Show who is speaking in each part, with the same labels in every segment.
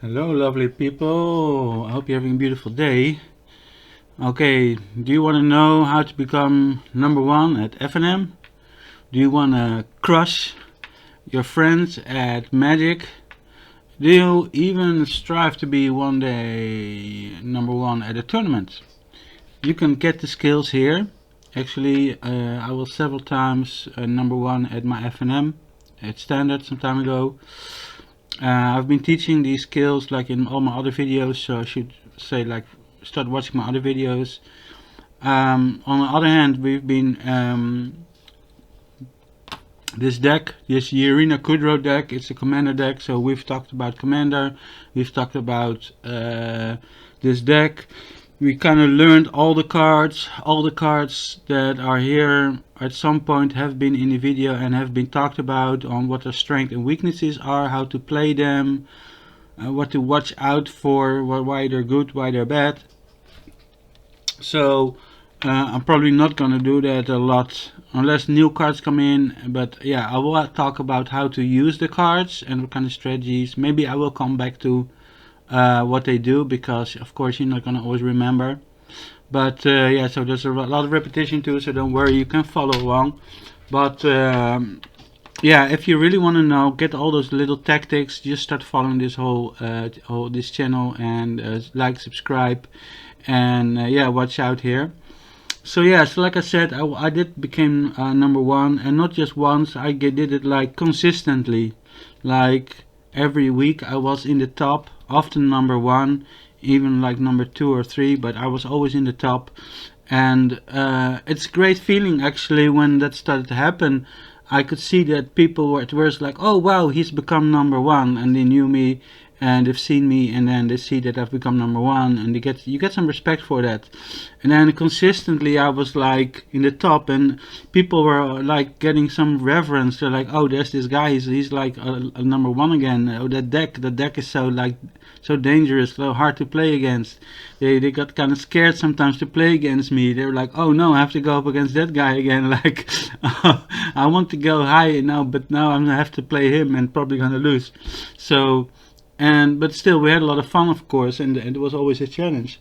Speaker 1: Hello lovely people, I hope you're having a beautiful day. Okay, do you want to know how to become number one at FNM? Do you want to crush your friends at Magic? Do you even strive to be one day number one at a tournament? You can get the skills here. Actually, I was several times number one at my FNM at Standard some time ago. I've been teaching these skills like in all my other videos, so I should say like start watching my other videos. On the other hand, we've been this deck, this Jirina Kudro deck, it's a commander deck, so we've talked about commander, we've talked about this deck. We kind of learned all the cards that are here at some point have been in the video and have been talked about on what their strengths and weaknesses are, how to play them, what to watch out for, why they're good, why they're bad. So I'm probably not gonna do that a lot unless new cards come in, but yeah, I will talk about how to use the cards and what kind of strategies. Maybe I will come back to what they do, because of course you're not gonna always remember. But yeah, so there's a lot of repetition too, so don't worry, you can follow along. But yeah, if you really want to know, get all those little tactics, just start following this whole this channel and like, subscribe, and yeah, watch out here. So yeah, so like I said, I did became number one, and not just once. I did it like consistently, like every week I was in the top, often number one, even like number 2 or 3, but I was always in the top. And it's a great feeling actually when that started to happen. I could see that people were at first like, oh wow, he's become number one, and they knew me and they've seen me, and then they see that I've become number one, and you get some respect for that. And then consistently I was like in the top, and people were like getting some reverence. They're like, oh, there's this guy, he's like a number one again. Oh, that deck is so like so dangerous, so hard to play against. They got kind of scared sometimes to play against me. They were like, oh no, I have to go up against that guy again. Like, I want to go high now, but now I'm gonna have to play him and probably gonna lose. So, but still we had a lot of fun, of course, and it was always a challenge.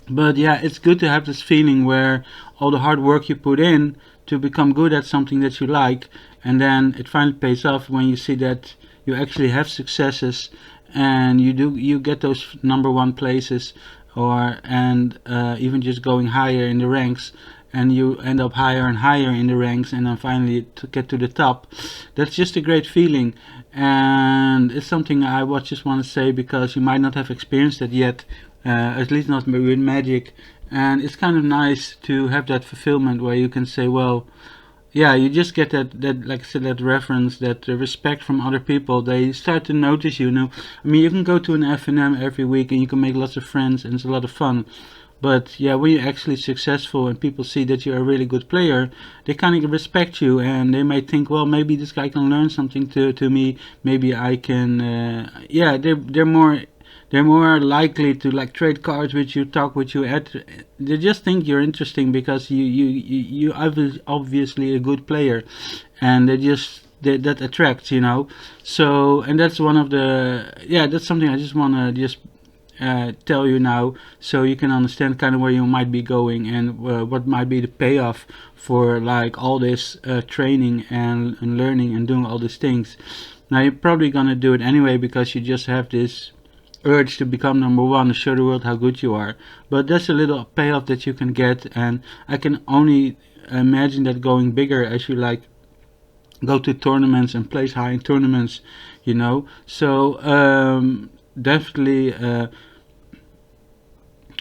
Speaker 1: But yeah, it's good to have this feeling where all the hard work you put in to become good at something that you like, and then it finally pays off when you see that you actually have successes, and you get those number one places, or even just going higher in the ranks, and you end up higher and higher in the ranks, and then finally to get to the top. That's just a great feeling, and it's something I just want to say because you might not have experienced it yet, at least not with Magic. And it's kind of nice to have that fulfillment where you can say, well, yeah, you just get that like I said, that reference, that respect from other people. They start to notice you. I mean, you can go to an FNM every week and you can make lots of friends and it's a lot of fun. But yeah, when you're actually successful and people see that you're a really good player, they kind of respect you, and they might think, well, maybe this guy can learn something to me. Maybe I can. Yeah, they're more likely to like trade cards with you, talk with you. They just think you're interesting because you obviously a good player, and that attracts, So, and that's one of the, yeah, that's something I just want to just tell you now, so you can understand kind of where you might be going, and what might be the payoff for like all this training and learning and doing all these things. Now you're probably gonna do it anyway because you just have this urge to become number one, to show the world how good you are. But that's a little payoff that you can get, and I can only imagine that going bigger as you like go to tournaments and place high in tournaments, So definitely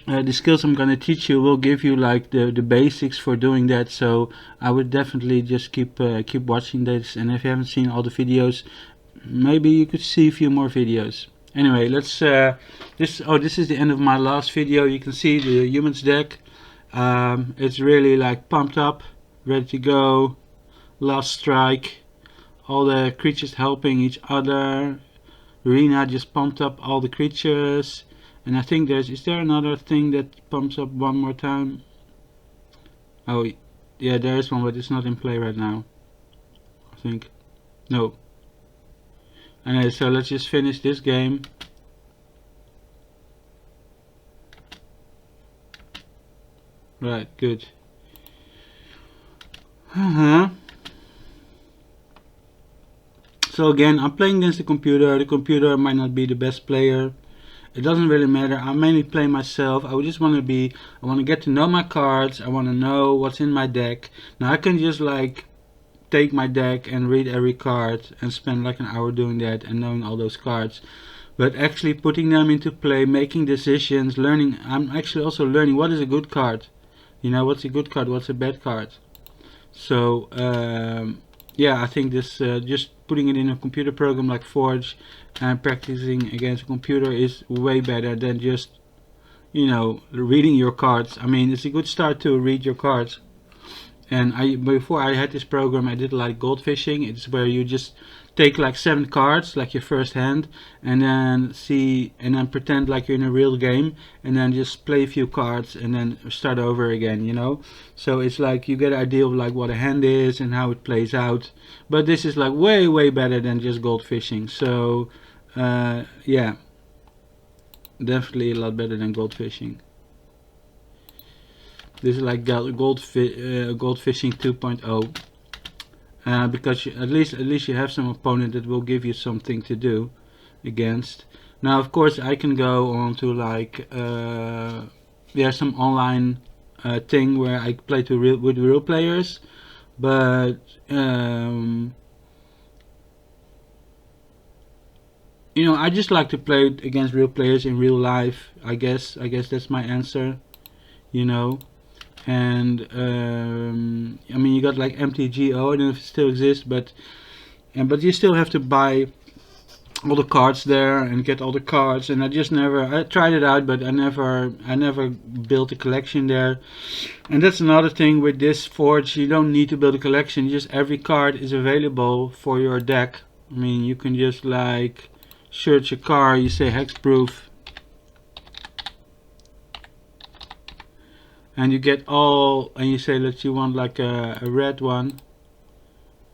Speaker 1: the skills I'm gonna teach you will give you like the basics for doing that. So I would definitely just keep watching this, and if you haven't seen all the videos, maybe you could see a few more videos. Anyway, let's this is the end of my last video. You can see the humans deck. It's really like pumped up, ready to go. Last strike, all the creatures helping each other. Rina just pumped up all the creatures, and I think is there another thing that pumps up one more time? Oh yeah, there is one, but it's not in play right now, I think. No. Anyway, so let's just finish this game. Right, good. So again, I'm playing against the computer. The computer might not be the best player. It doesn't really matter. I mainly play myself. I just want to get to know my cards. I want to know what's in my deck. Now I can just like take my deck and read every card and spend like an hour doing that and knowing all those cards. But actually putting them into play, making decisions, learning. I'm actually also learning what is a good card. You know, what's a good card, what's a bad card. So yeah, I think this just putting it in a computer program like Forge and practicing against a computer is way better than just, you know, reading your cards. I mean, it's a good start to read your cards. And before I had this program, I did like gold fishing. It's where you just take like 7 cards, like your first hand, and then pretend like you're in a real game, and then just play a few cards and then start over again, you know. So it's like you get an idea of like what a hand is and how it plays out. But this is like way better than just gold fishing. So yeah, definitely a lot better than gold fishing. This is like gold fishing 2.0, because at least you have some opponent that will give you something to do against. Now, of course, I can go on to like there's some online thing where I play with real players, but you know, I just like to play against real players in real life. I guess that's my answer. You know. And I mean, you got like MTGO, I don't know if it still exists, but you still have to buy all the cards there and get all the cards. And I tried it out, but I never built a collection there. And that's another thing with this Forge. You don't need to build a collection. Just every card is available for your deck. I mean, you can just like search a card. You say hexproof. And you get all, and you say that you want like a red one.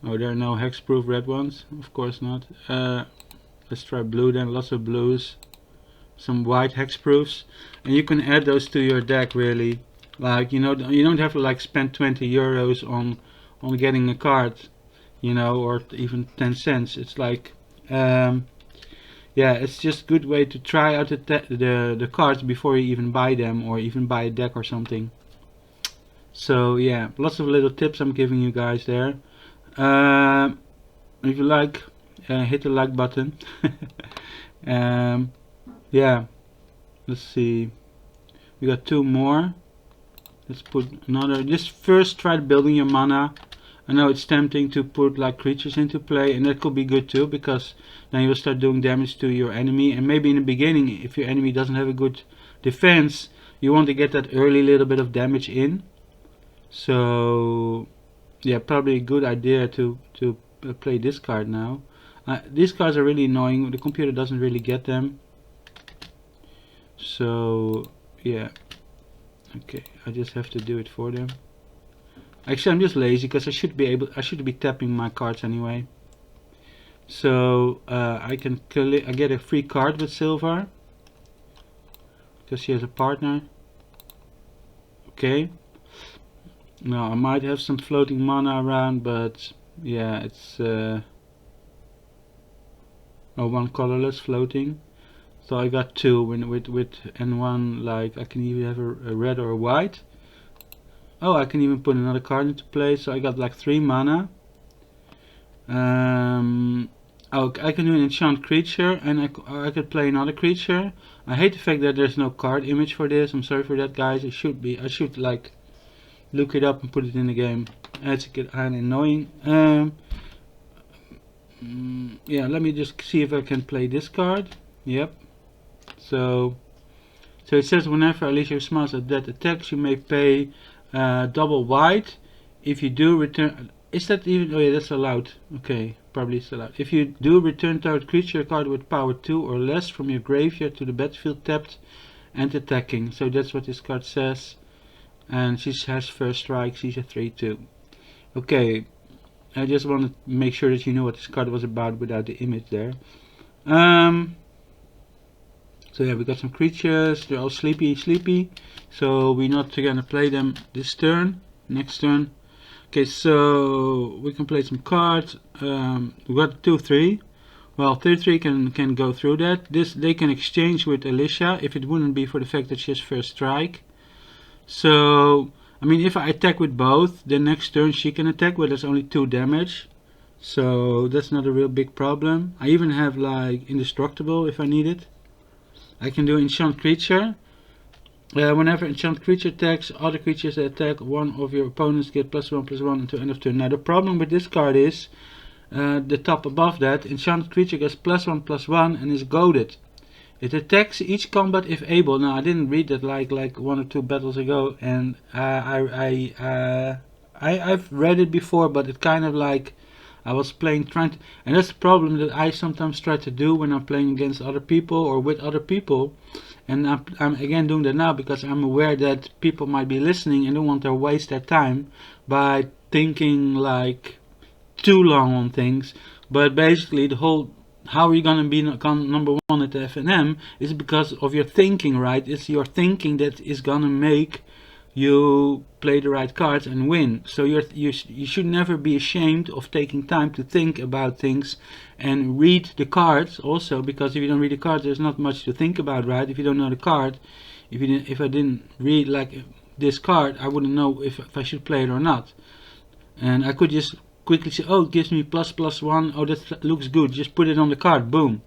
Speaker 1: Oh, there are no hexproof red ones, of course not. Let's try blue then, lots of blues. Some white hexproofs, and you can add those to your deck really. Like, you know, you don't have to like spend 20 euros on getting a card, you know, or even 10 cents. It's like yeah, it's just a good way to try out the cards before you even buy them, or even buy a deck or something. So yeah, lots of little tips I'm giving you guys there. If you like, hit the like button. Yeah, let's see. We got 2 more. Let's put another. Just first try building your mana. I know it's tempting to put like creatures into play, and that could be good too, because then you'll start doing damage to your enemy. And maybe in the beginning, if your enemy doesn't have a good defense, you want to get that early little bit of damage in. So yeah, probably a good idea to play this card now. These cards are really annoying. The computer doesn't really get them. So yeah, okay, I just have to do it for them. Actually, I'm just lazy because I should be tapping my cards anyway. So I get a free card with Silvar because she has a partner. Okay. Now I might have some floating mana around, but yeah, it's one colorless floating. So I got 2 with and one, like I can even have a red or a white. Oh, I can even put another card into play, so I got like 3 mana. Oh, I can do an enchant creature, and I could play another creature. I hate the fact that there's no card image for this. I'm sorry for that, guys. I should like look it up and put it in the game. It's kind of annoying. Yeah, let me just see if I can play this card. Yep. So it says whenever Alesha smiles at that attacks, you may pay double white. If you do return, is that even? Oh yeah, that's allowed. Okay, probably it's allowed. If you do return target creature card with power 2 or less from your graveyard to the battlefield tapped and attacking. So that's what this card says. And she has first strike. She's a 3/2. Okay, I just want to make sure that you know what this card was about without the image there. So yeah, we got some creatures, they're all sleepy, so we're not gonna play them this turn, next turn. Okay, so we can play some cards. We got 2-3. Well, 3-3 can go through that. They can exchange with Alesha if it wouldn't be for the fact that she has first strike. So I mean, if I attack with both, then next turn she can attack, but that's only 2 damage. So that's not a real big problem. I even have like indestructible if I need it. I can do enchant creature. Whenever enchant creature attacks, other creatures that attack one of your opponents get +1/+1 until end of turn. Now the problem with this card is the top above that, enchanted creature gets +1/+1 and is goaded. It attacks each combat if able. Now I didn't read that like 1 or 2 battles ago, and I've read it before, but it kind of like I was playing and that's the problem that I sometimes try to do when I'm playing against other people or with other people. And I'm again doing that now because I'm aware that people might be listening and don't want to waste their time by thinking like too long on things. But basically the whole how are you gonna be number 1 at the FNM is because of your thinking, right? It's your thinking that is gonna make you play the right cards and win. So you should never be ashamed of taking time to think about things and read the cards also, because if you don't read the cards there's not much to think about, right? If you don't know the card, if I didn't read like this card, I wouldn't know if I should play it or not, and I could just quickly say, oh, it gives me ++1, oh that looks good, just put it on the card, boom,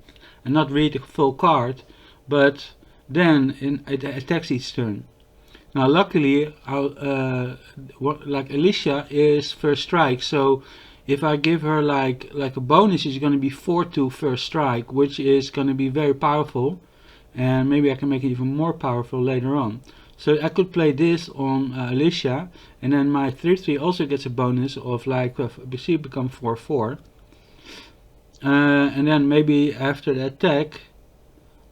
Speaker 1: and not read the full card. But then it attacks each turn. Now luckily like Alesha is first strike, so if I give her like a bonus, it's going to be 4/2 first strike, which is going to be very powerful, and maybe I can make it even more powerful later on. So I could play this on Alesha, and then my 3/3 also gets a bonus of like become 4/4, and then maybe after the attack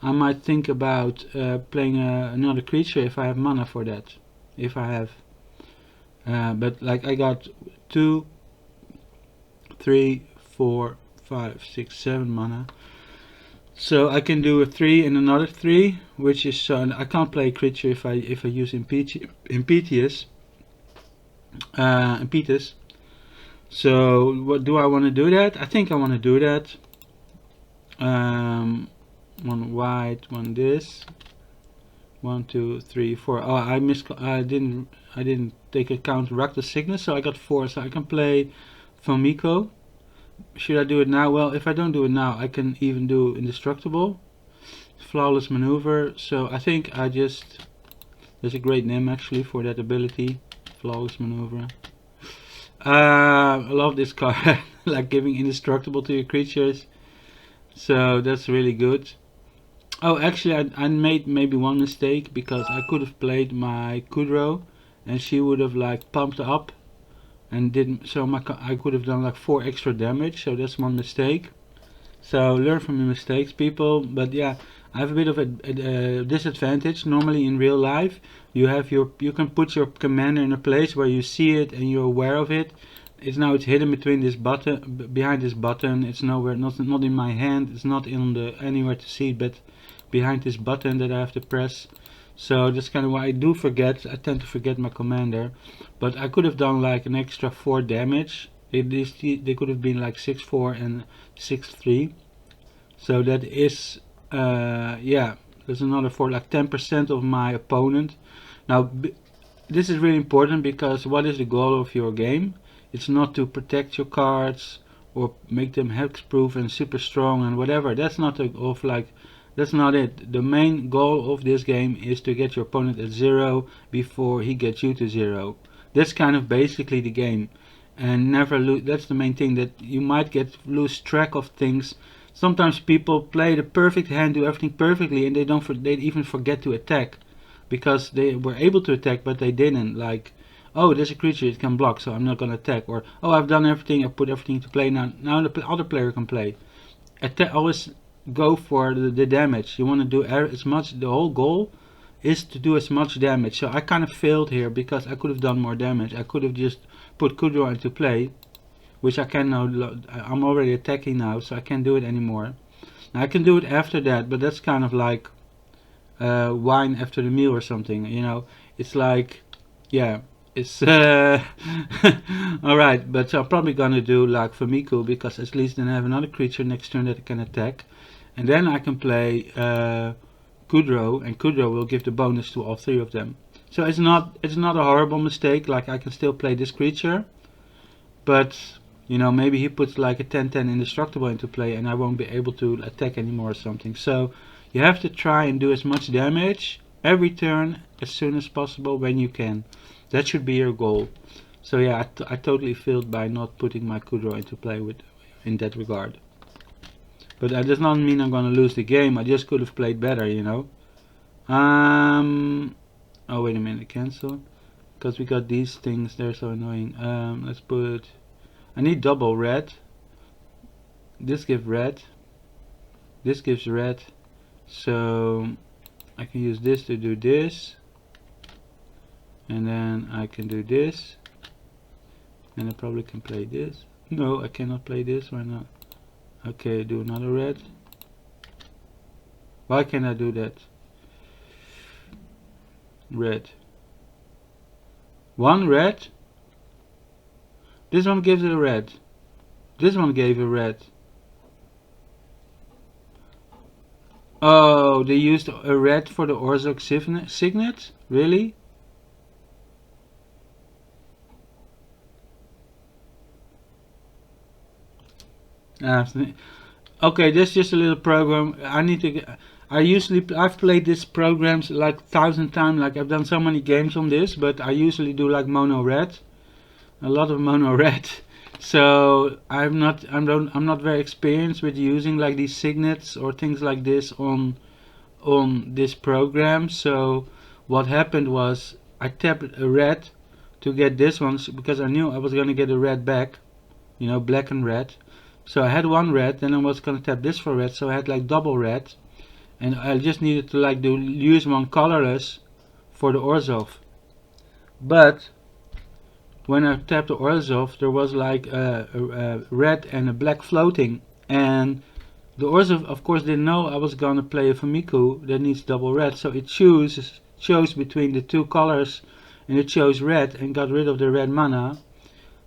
Speaker 1: I might think about playing another creature if I have mana for that. If I have, but like I got 2, 3, 4, 5, 6, 7 mana, so I can do a 3 and another 3, which is I can't play a creature if I use impetus. So what do I want to do that? I think I want to do that. One white, one this, 1, 2, 3, 4. Oh, I didn't take account Reckless Sickness, so I got 4. So I can play Fumiko. Should I do it now? Well, if I don't do it now, I can even do Indestructible, Flawless Maneuver. So I think there's a great name actually for that ability, Flawless Maneuver. I love this card, like giving Indestructible to your creatures. So that's really good. Oh, actually I made maybe one mistake, because I could have played my Kudro and she would have like pumped up and didn't, so I could have done like 4 extra damage, so that's one mistake. So learn from your mistakes, people. But yeah, I have a bit of a disadvantage. Normally in real life you can put your commander in a place where you see it and you're aware of it. It's hidden between this button, behind this button. It's nowhere, not in my hand. It's not anywhere to see it, but behind this button that I have to press. So that's kind of why I do forget. I tend to forget my commander, but I could have done like an extra 4 damage. They could have been like 6/4 and 6/3. So that is yeah, there's another 4, like 10% of my opponent. Now this is really important, because what is the goal of your game? It's not to protect your cards or make them hexproof and super strong and whatever. That's not that's not it. The main goal of this game is to get your opponent at 0 before he gets you to 0. That's kind of basically the game, and never lose. That's the main thing, that you might lose track of things. Sometimes people play the perfect hand, do everything perfectly, and they even forget to attack, because they were able to attack but they didn't. Like, oh, there's a creature, it can block, so I'm not gonna attack. Or, oh, I've done everything, I put everything to play, now the other player can play. Always go for the damage. You want to do as much. The whole goal is to do as much damage. So I kind of failed here, because I could have done more damage. I could have just put Kudro into play, which I can now. I'm already attacking now, so I can't do it anymore. Now I can do it after that, but that's kind of like wine after the meal or something. You know, it's like, yeah, it's alright. But I'm probably gonna do like Fumiko, because at least then I have another creature next turn that I can attack, and then I can play Kudro, and Kudro will give the bonus to all three of them. So it's not a horrible mistake. Like, I can still play this creature, but you know, maybe he puts like a 10/10 indestructible into play and I won't be able to attack anymore or something. So you have to try and do as much damage every turn as soon as possible when you can. That should be your goal. So yeah, I totally failed by not putting my Kudro into play in that regard. But that does not mean I'm gonna lose the game. I just could have played better, you know. Oh wait a minute, cancel, because we got these things. They're so annoying. Let's put, I need double red. This gives red, this gives red, so I can use this to do this, and then I can do this, and I probably can play this. No, I cannot play this. Why not? Okay, do another red. Why can't I do that? Red. One red. This one gives a red. This one gave a red. Oh, they used a red for the Orchid signet? Really? Okay, that's just a little program. I need to get, I've played these programs like 1,000 times. Like, I've done so many games on this, but I usually do like mono red, a lot of mono red. So I'm not very experienced with using like these signets or things like this on this program. So what happened was I tapped a red to get this one, because I knew I was gonna get a red back, you know, black and red. So I had one red, then I was gonna tap this for red, so I had like double red. And I just needed to like use one colorless for the Orzhov. But when I tapped the Orzhov, there was like a red and a black floating, and the Orzhov of course didn't know I was gonna play a Fumiko that needs double red, so it chose between the two colors, and it chose red and got rid of the red mana.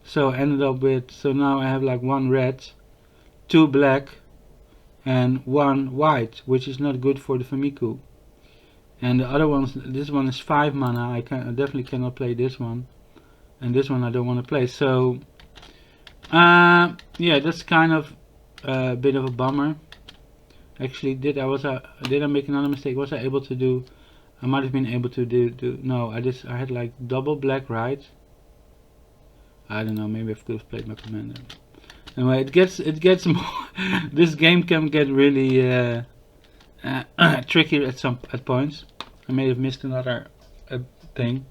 Speaker 1: So I ended up with, so now I have like one red, two black, and one white, which is not good for the Fumiko. And the other ones, this one is 5 mana. I definitely cannot play this one, and this one I don't want to play. So yeah, that's kind of a bit of a bummer. Actually, did I make another mistake? Was I able to do? I might have been able to do. No, I had like double black, right? I don't know. Maybe I could have played my commander. Anyway, it gets more. This game can get really tricky at points. I may have missed another thing.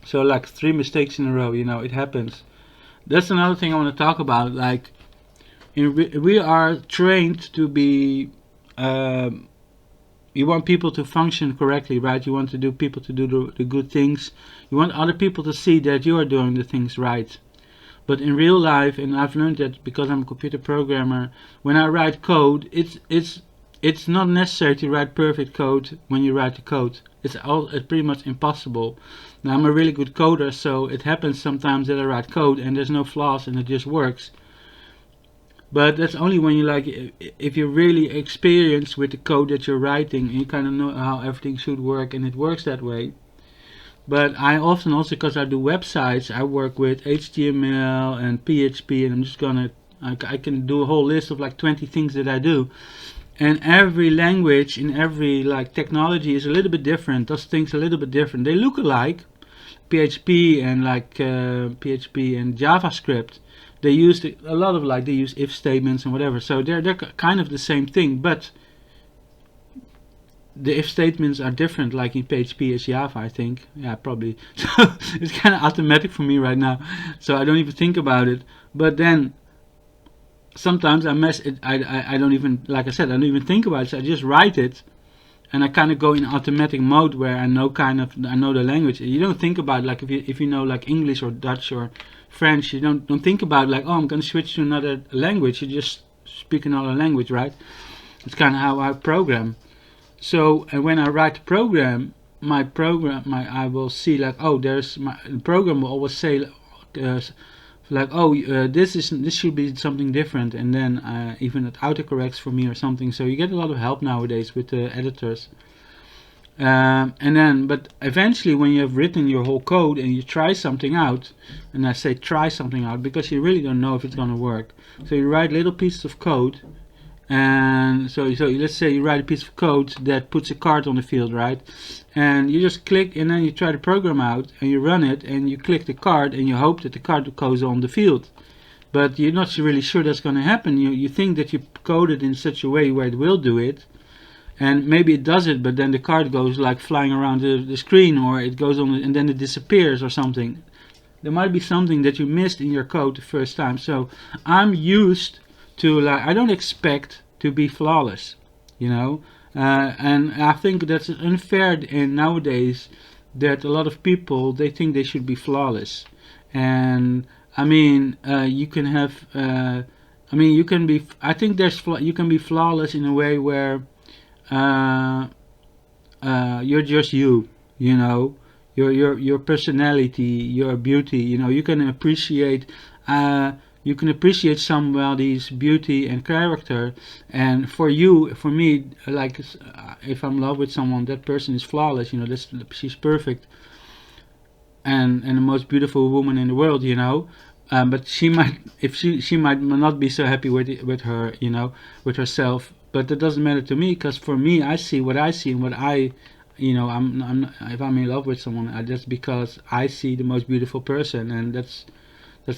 Speaker 1: So like 3 mistakes in a row, you know, it happens. That's another thing I want to talk about. Like, we are trained to be. You want people to function correctly, right? You want people to do the good things. You want other people to see that you are doing the things right. But in real life, and I've learned that because I'm a computer programmer, when I write code, it's not necessary to write perfect code when you write the code. It's pretty much impossible. Now, I'm a really good coder, so it happens sometimes that I write code and there's no flaws and it just works. But that's only when you like, if you're really experienced with the code that you're writing and you kind of know how everything should work, and it works that way. But I often also, because I do websites, I work with HTML and PHP, and I'm just gonna, I can do a whole list of like 20 things that I do. And every language in every like technology is a little bit different, does things a little bit different. They look alike, PHP and like PHP and JavaScript. They use a lot of like, they use if statements and whatever. So they're kind of the same thing, but the if statements are different, like in PHP as Java, I think. Yeah, probably. So it's kind of automatic for me right now, so I don't even think about it. But then sometimes I mess it. I don't even, like I said, I don't even think about it. So I just write it, and I kind of go in automatic mode where I know the language. You don't think about it, like if you know like English or Dutch or French, you don't think about it like, oh, I'm gonna switch to another language. You just speak another language, right? It's kind of how I program. So when I write the program, I will see like, oh, the program will always say like, oh, this should be something different, and then even it autocorrects for me or something. So you get a lot of help nowadays with the editors. But eventually, when you have written your whole code and you try something out, and I say try something out because you really don't know if it's gonna work. So you write little pieces of code, and so let's say you write a piece of code that puts a card on the field, right? And you just click, and then you try the program out, and you run it, and you click the card, and you hope that the card goes on the field. But you're not really sure that's going to happen. You think that you coded in such a way where it will do it, and maybe it does it, but then the card goes like flying around the screen, or it goes on and then it disappears or something. There might be something that you missed in your code the first time. So I'm used to, like, I don't expect to be flawless, you know, and I think that's unfair in nowadays, that a lot of people, they think they should be flawless. And I mean, you can have I mean, you can be, I think you can be flawless in a way where you're just you know, your personality, your beauty, you know, you can appreciate somebody's beauty and character, and for me, like, if I'm in love with someone, that person is flawless, you know, she's perfect and the most beautiful woman in the world, you know. But she might not be so happy with her, you know, with herself. But that doesn't matter to me, because for me, I see what I see, and what I, you know, if I'm in love with someone, that's because I see the most beautiful person, and that's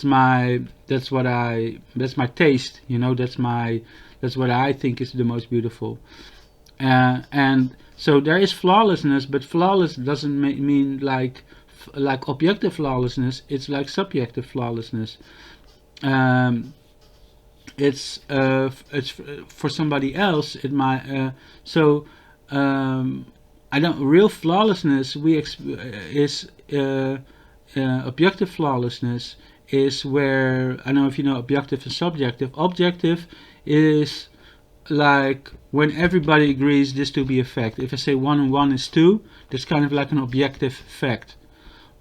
Speaker 1: my taste, you know. That's what I think is the most beautiful. And so there is flawlessness, but flawless doesn't mean like objective flawlessness. It's like subjective flawlessness. It's for somebody else it might I don't real flawlessness is objective flawlessness is where, I don't know if you know objective and subjective. Objective is like when everybody agrees this to be a fact. If I say 1 and 1 is 2, that's kind of like an objective fact.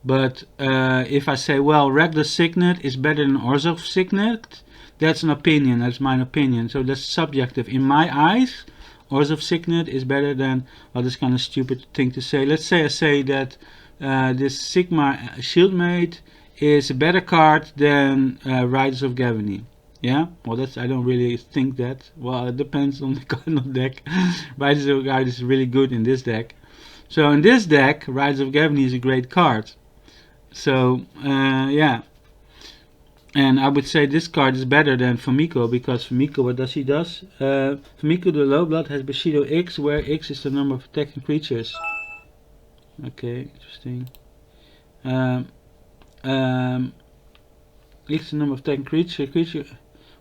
Speaker 1: But if I say, well, regular signet is better than Orzhov signet, that's an opinion, that's my opinion. So that's subjective. In my eyes, Orzhov signet is better than, well, this kind of stupid thing to say. Let's say I say that this Sigma Shieldmate is a better card than Riders of Gavony. Yeah, well, I don't really think that. Well, it depends on the kind of deck. Riders of Gavony is really good in this deck. So in this deck, Riders of Gavony is a great card. So yeah, and I would say this card is better than Fumiko, because Fumiko, what does he does? Fumiko the Lowblood has Bushido X, where X is the number of attacking creatures. Okay, interesting. X is the number of attacking creature.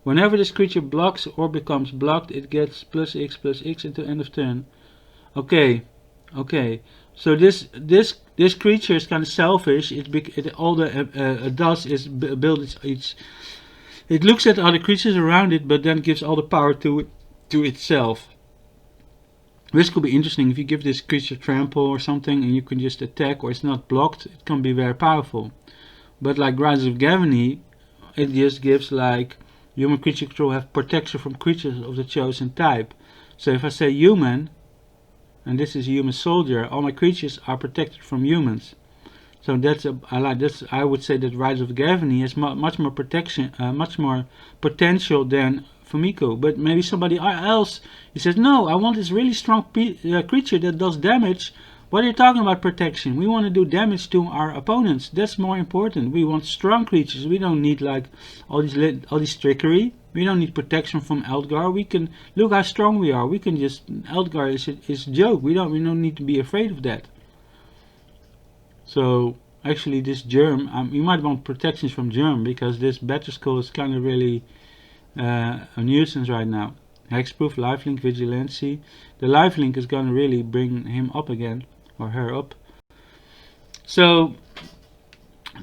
Speaker 1: Whenever this creature blocks or becomes blocked, it gets +X until end of turn. Okay, okay. So this creature is kind of selfish. All it does is build its. It looks at other creatures around it, but then gives all the power to itself. This could be interesting if you give this creature trample or something, and you can just attack, or it's not blocked. It can be very powerful. But like Riders of Gavony, it just gives like human creature control have protection from creatures of the chosen type. So if I say human, and this is a human soldier, all my creatures are protected from humans. So I would say that Riders of Gavony has much more protection, much more potential than Fumiko. But maybe somebody else, he says, no, I want this really strong creature that does damage. What are you talking about protection? We want to do damage to our opponents. That's more important. We want strong creatures. We don't need like all this trickery. We don't need protection from Eldgar. We can look how strong we are. We can just, Eldgar is a joke. We don't need to be afraid of that. So actually, this germ, you might want protections from germ, because this Batterskull is kind of really a nuisance right now. Hexproof, lifelink, vigilancy. The lifelink is gonna really bring him up again, or her up. So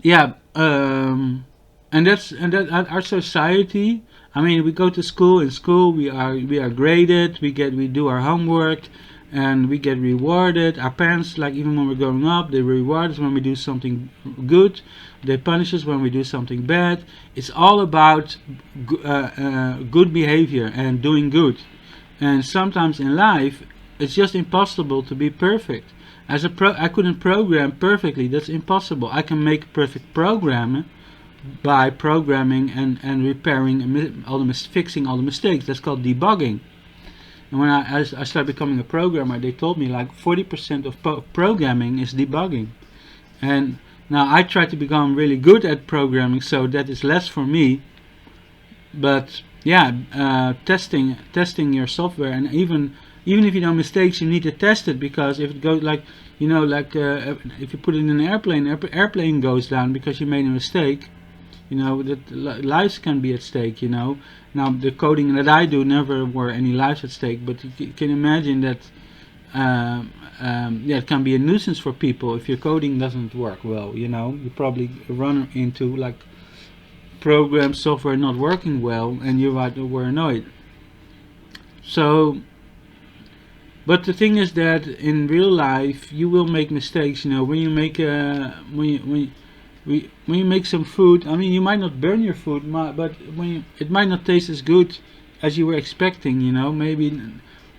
Speaker 1: yeah, and that our society. I mean, we go to school. In school, we are graded. We do our homework. and we get rewarded. Our parents, like even when we're growing up, they reward us when we do something good. They punish us when we do something bad. It's all about good behavior and doing good. And sometimes in life, it's just impossible to be perfect. As a I couldn't program perfectly. That's impossible. I can make a perfect program by programming and repairing fixing all the mistakes. That's called debugging. And when I started becoming a programmer, they told me like 40% of programming is debugging. And now I try to become really good at programming, so that is less for me. But yeah, testing your software, and even if you know mistakes, you need to test it, because if it goes like, you know, like if you put it in an airplane goes down because you made a mistake, you know, that lives can be at stake, you know. Now the coding that I do, never were any lives at stake, but you can imagine that yeah, it can be a nuisance for people if your coding doesn't work well, you know. You probably run into like program software not working well, and you were annoyed. So, but the thing is that in real life you will make mistakes, you know. When you make when you make some food, I mean, you might not burn your food, but it might not taste as good as you were expecting, you know. Maybe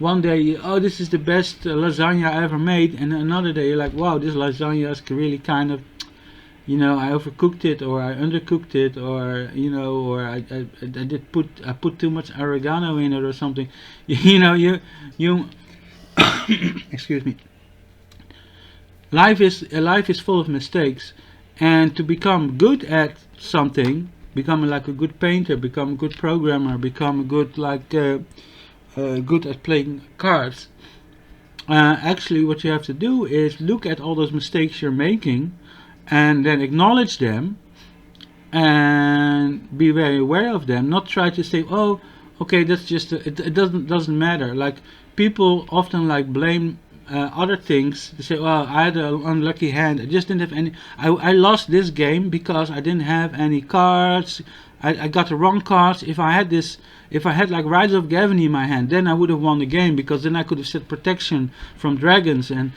Speaker 1: one day, oh, this is the best lasagna I ever made, and another day you're like, wow, this lasagna is really kind of, you know, I overcooked it, or I undercooked it, or, you know, or I put too much oregano in it or something. You know, you excuse me. Life is full of mistakes. And to become good at something, become like a good painter, become a good programmer, become a good good at playing cards. Actually, what you have to do is look at all those mistakes you're making, and then acknowledge them, and be very aware of them. Not try to say, oh, okay, that's just it doesn't matter. Like people often like blame other things. They say, well, I had an unlucky hand, I just didn't have any, I lost this game because I didn't have any cards, I got the wrong cards. If I had like Riders of Gavony in my hand, then I would have won the game, because then I could have set protection from dragons, and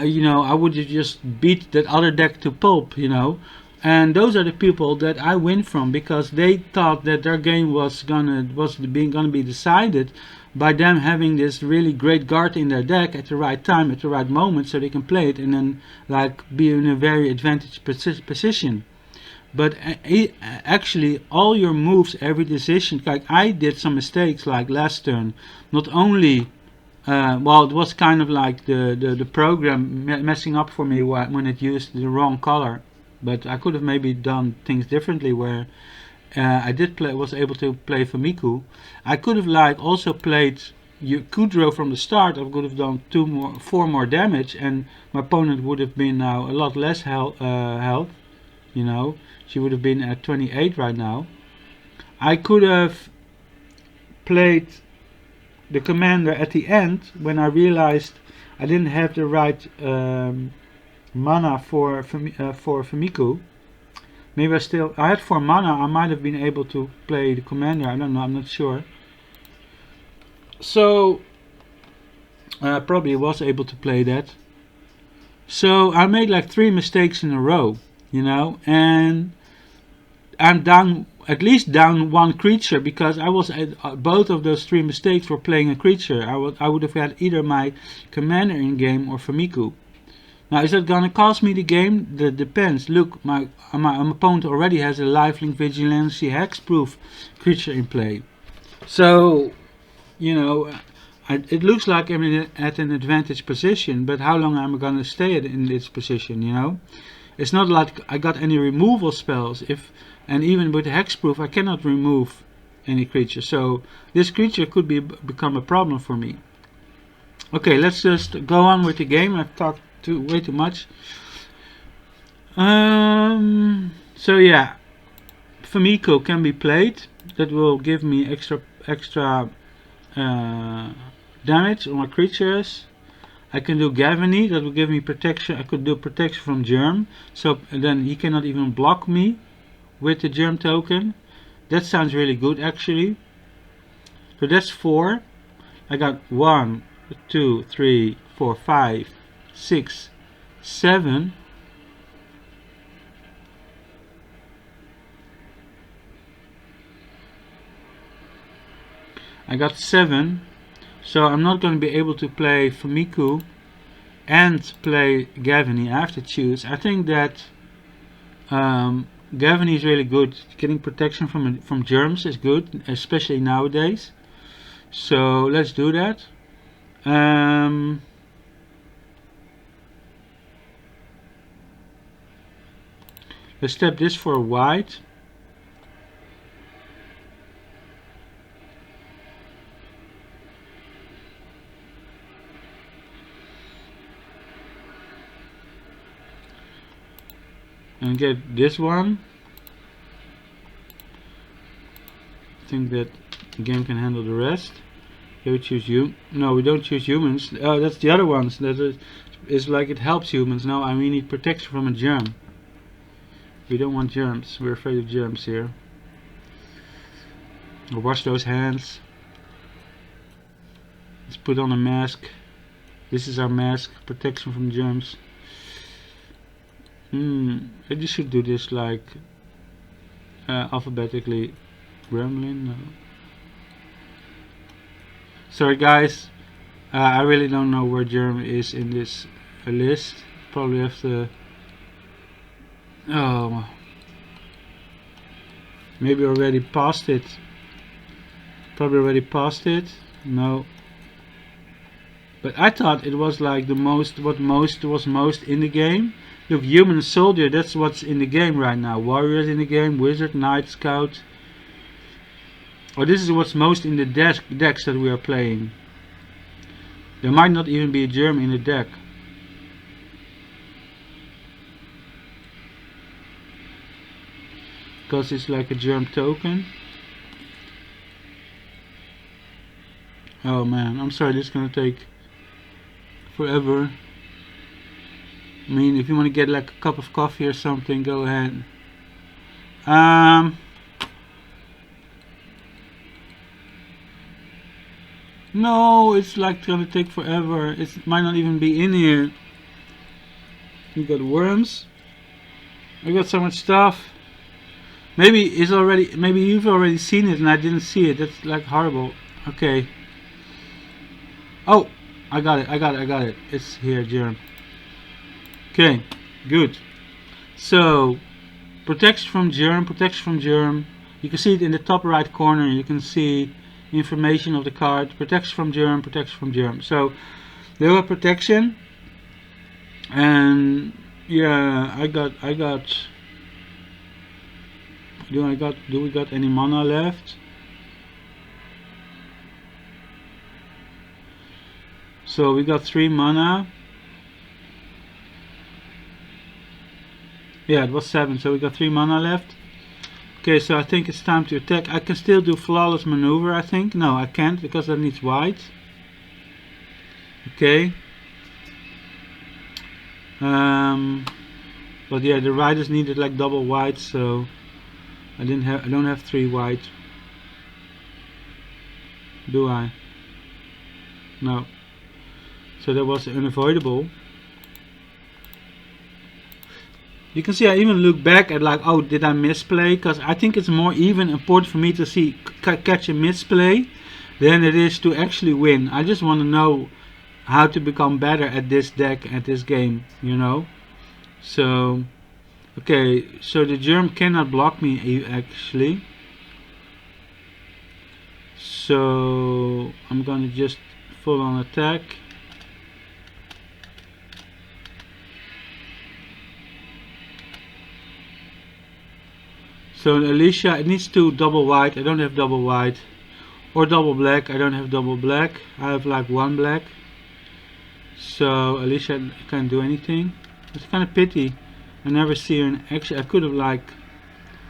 Speaker 1: you know, I would have just beat that other deck to pulp, you know. And those are the people that I win from, because they thought that their game was gonna be decided by them having this really great guard in their deck at the right time, at the right moment, so they can play it and then like be in a very advantaged position. But actually all your moves, every decision, like I did some mistakes like last turn. Not only well, it was kind of like the program messing up for me when it used the wrong color, but I could have maybe done things differently, where I was able to play Fumiko. I could have like also played Kudro from the start. I could have done 4 more damage, and my opponent would have been now a lot less health. You know, she would have been at 28 right now. I could have played the commander at the end when I realized I didn't have the right mana for Fumiko. Maybe I had 4 mana, I might have been able to play the commander, I don't know, I'm not sure. So, I probably was able to play that. So, I made like 3 mistakes in a row, you know, and I'm down, at least down 1 creature, because I was both of those 3 mistakes were playing a creature. I would have had either my commander in game or Fumiko. Now, is that gonna cost me the game? That depends. Look, my opponent already has a lifelink, vigilance, hexproof creature in play. So, you know, it looks like I'm at an advantage position, but how long am I gonna stay in this position? You know, it's not like I got any removal spells. And even with hexproof, I cannot remove any creature. So this creature could become a problem for me. Okay, let's just go on with the game. I've talked way too much. So yeah, Fumiko can be played. That will give me extra damage on my creatures. I can do Gavony, that will give me protection. I could do protection from Germ, so then he cannot even block me with the Germ token. That sounds really good actually. So that's 4. I got 1, 2, 3, 4, 5, 6, 7. I got 7, so I'm not going to be able to play Fumiko and play Gavony. I have to choose. I think that Gavony is really good. Getting protection from germs is good, especially nowadays. So let's do that. Let's tap this for a white. And get this one. I think that the game can handle the rest. Here we choose you. No, we don't choose humans. Oh, that's the other ones. That is like it helps humans. No, we need protection from a germ. We don't want germs. We're afraid of germs here. We'll wash those hands. Let's put on a mask. This is our mask. Protection from germs. I just should do this like alphabetically. Gremlin? No. Sorry guys, I really don't know where germ is in this list. Probably have to... Oh, maybe already passed it. Probably already passed it. No. But I thought it was like the most, what was most in the game. Look, human soldier, that's what's in the game right now. Warriors in the game, wizard, knight, scout. Oh, this is what's most in the decks that we are playing. There might not even be a germ in the deck. Because it's like a germ token. Oh man, I'm sorry, this is gonna take forever. I mean, if you want to get like a cup of coffee or something, go ahead. No, it's like gonna take forever. It might not even be in here. You got worms. I got so much stuff. Maybe it's already. Maybe you've already seen it and I didn't see it. That's like horrible. Okay. Oh, I got it. I got it. It's here, germ. Okay, good. So, protection from germ. You can see it in the top right corner. You can see information of the card. Protection from germ. So, there was protection. And yeah, I got. Do we got any mana left? So we got 3 mana. Yeah, it was 7, so we got 3 mana left. Okay, so I think it's time to attack. I can still do flawless maneuver, I think. No, I can't because that needs white. Okay. But yeah, the riders needed like double white, so I don't have 3 white. Do I? No. So that was unavoidable. You can see I even look back at like, oh, did I misplay? Because I think it's more even important for me to see catch a misplay than it is to actually win. I just want to know how to become better at this deck, at this game, you know. So, okay, so the germ cannot block me actually. So I'm gonna just full on attack. So Alesha, it needs to double white. I don't have double white. Or double black. I don't have double black. I have like 1 black. So Alesha can't do anything. It's kind of pity. I never see her in action. I could have like,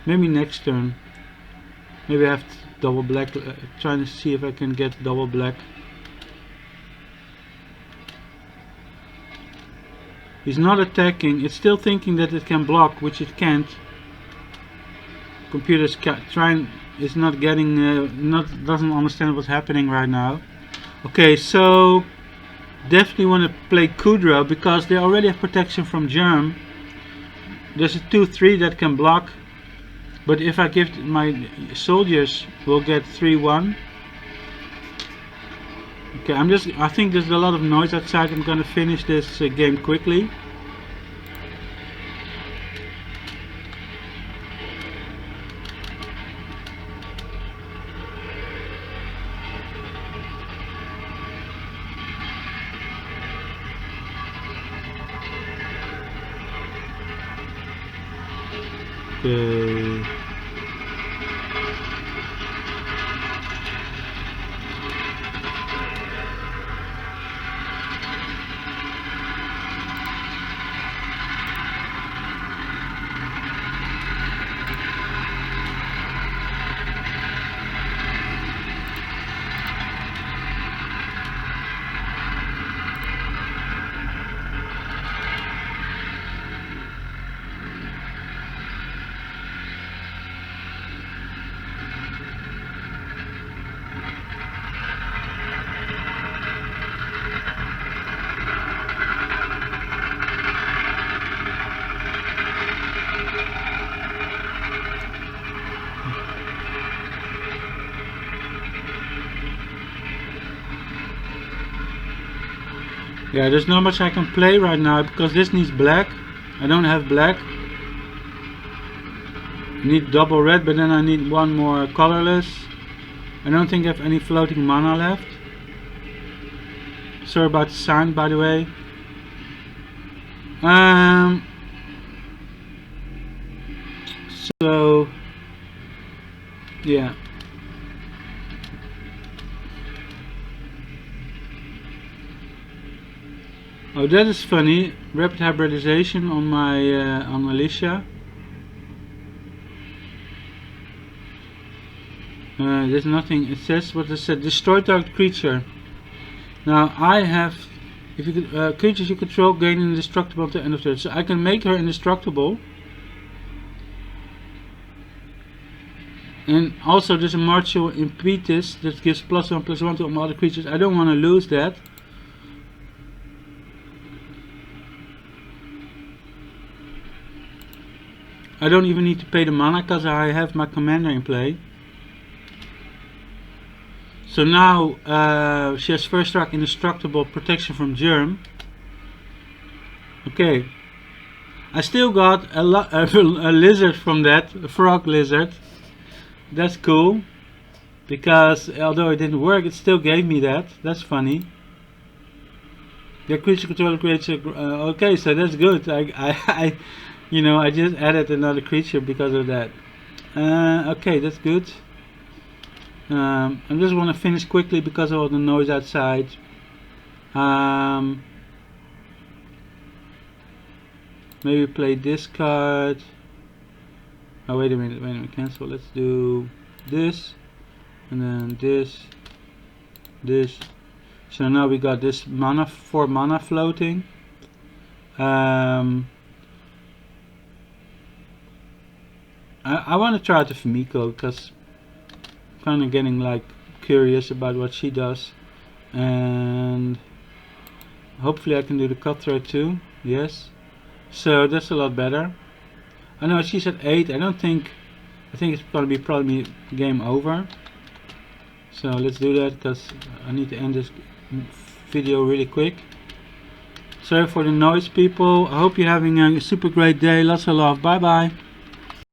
Speaker 1: maybe next turn. Maybe I have double black. Trying to see if I can get double black. He's not attacking. It's still thinking that it can block, which it can't. Computer's is not getting, doesn't understand what's happening right now. Okay, so definitely want to play Kudro because they already have protection from Germ. There's a 2/3 that can block, but if I give my soldiers, we'll get 3/1. Okay, I think there's a lot of noise outside. I'm gonna finish this game quickly. Okay. Yeah, there's not much I can play right now because this needs black. I don't have black. I need double red, but then I need one more colorless. I don't think I have any floating mana left. Sorry about the sound, by the way. So yeah. Oh, that is funny. Rapid hybridization on my on Alesha. There's nothing. It says what it said. Destroy target creature. Now I have, if you could, creatures you control gain indestructible at the end of turn. So I can make her indestructible. And also there's a martial impetus that gives +1/+1 to all other creatures. I don't want to lose that. I don't even need to pay the mana because I have my commander in play. So now she has first strike, indestructible, protection from Germ. Okay. I still got a lizard from that, a frog lizard. That's cool. Because although it didn't work, it still gave me that. That's funny. The creature controller creates a... okay, so that's good. I you know, I just added another creature because of that. Okay, that's good. I just want to finish quickly because of all the noise outside. Maybe play this card. Oh, wait a minute, cancel. Let's do this, and then this. So now we got this mana, 4 mana floating. I want to try the Fumiko because I'm kind of getting like curious about what she does, and hopefully I can do the Cutthroat too. Yes, so that's a lot better. I know she's at 8. I think it's gonna be probably game over. So let's do that because I need to end this video really quick. Sorry for the noise, people. I hope you're having a super great day. Lots of love. Bye bye.